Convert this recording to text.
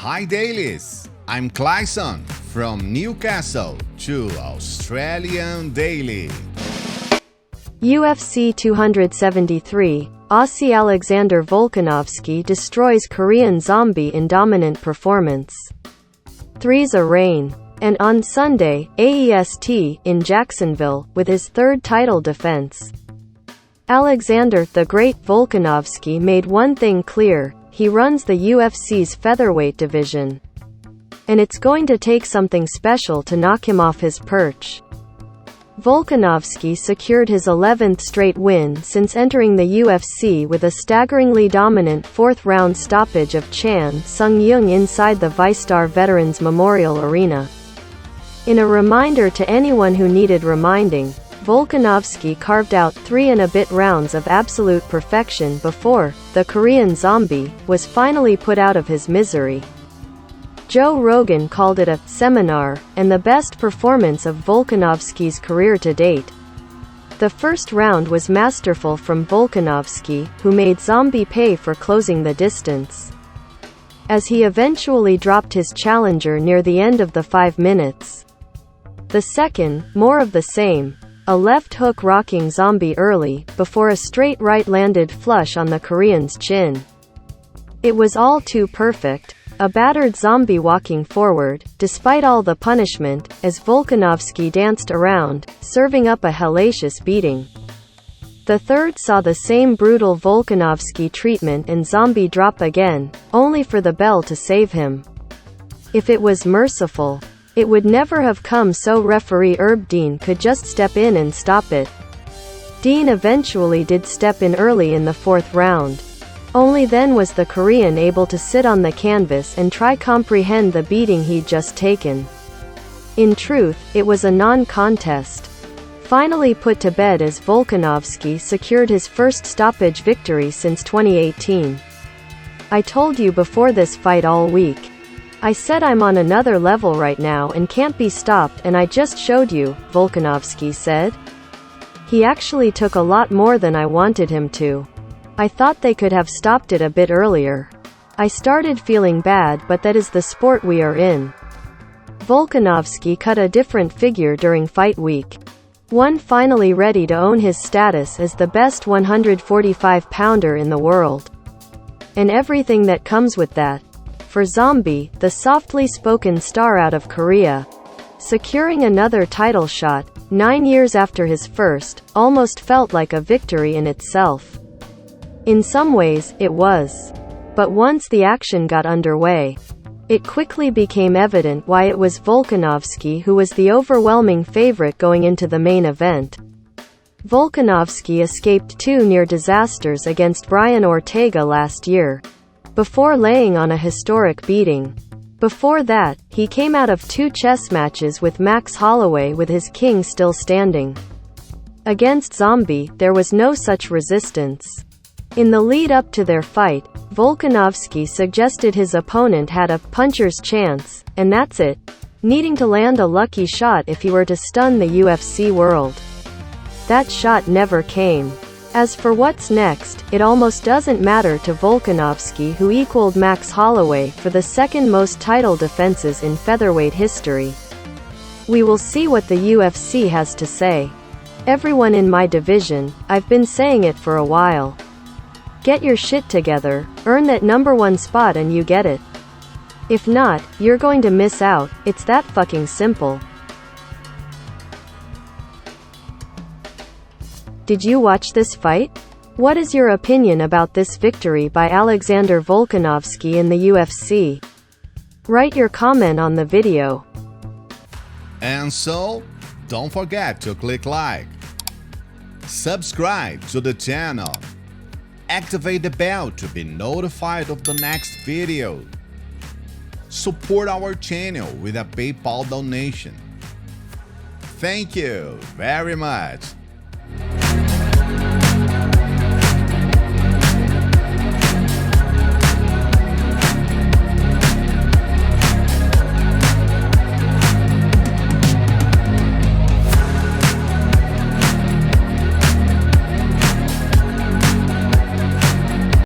Hi Dailies, I'm Clayson from Newcastle to Australian Daily. UFC 273, Aussie Alexander Volkanovski destroys Korean Zombie in dominant performance. 3's a reign. And on Sunday, AEST, in Jacksonville, with his third title defense. Alexander the Great Volkanovski made one thing clear: he runs the UFC's featherweight division. And it's going to take something special to knock him off his perch. Volkanovski secured his 11th straight win since entering the UFC with a staggeringly dominant fourth-round stoppage of Chan Sung-young inside the VyStar Veterans Memorial Arena. In a reminder to anyone who needed reminding, Volkanovski carved out 3 and a bit rounds of absolute perfection before the Korean Zombie was finally put out of his misery. Joe Rogan called it a seminar and the best performance of Volkanovski's career to date. The first round was masterful from Volkanovski, who made Zombie pay for closing the distance, as he eventually dropped his challenger near the end of the 5 minutes. The second, more of the same. A left hook rocking Zombie early, before a straight right landed flush on the Korean's chin. It was all too perfect. A battered Zombie walking forward, despite all the punishment, as Volkanovski danced around, serving up a hellacious beating. The third saw the same brutal Volkanovski treatment and Zombie drop again, only for the bell to save him. If it was merciful, it would never have come, so referee Herb Dean could just step in and stop it. Dean eventually did step in early in the 4th round. Only then was the Korean able to sit on the canvas and try comprehend the beating he'd just taken. In truth, it was a non-contest. Finally put to bed as Volkanovski secured his first stoppage victory since 2018. I told you before this fight all week. I said I'm on another level right now and can't be stopped, and I just showed you, Volkanovski said. He actually took a lot more than I wanted him to. I thought they could have stopped it a bit earlier. I started feeling bad, but that is the sport we are in. Volkanovski cut a different figure during fight week. One finally ready to own his status as the best 145-pounder in the world. And everything that comes with that. For Zombie, the softly spoken star out of Korea, securing another title shot, 9 years after his first, almost felt like a victory in itself. In some ways, it was. But once the action got underway, it quickly became evident why it was Volkanovski who was the overwhelming favorite going into the main event. Volkanovski escaped 2 near disasters against Brian Ortega last year, before laying on a historic beating. Before that, he came out of 2 chess matches with Max Holloway with his king still standing. Against Zombie, there was no such resistance. In the lead up to their fight, Volkanovski suggested his opponent had a puncher's chance, and that's it, needing to land a lucky shot if he were to stun the UFC world. That shot never came. As for what's next, it almost doesn't matter to Volkanovski, who equaled Max Holloway for the second most title defenses in featherweight history. We will see what the UFC has to say. Everyone in my division, I've been saying it for a while. Get your shit together, earn that #1 spot and you get it. If not, you're going to miss out. It's that fucking simple. Did you watch this fight? What is your opinion about this victory by Alexander Volkanovski in the UFC? Write your comment on the video. And so, don't forget to click like, subscribe to the channel, activate the bell to be notified of the next video. Support our channel with a PayPal donation. Thank you very much.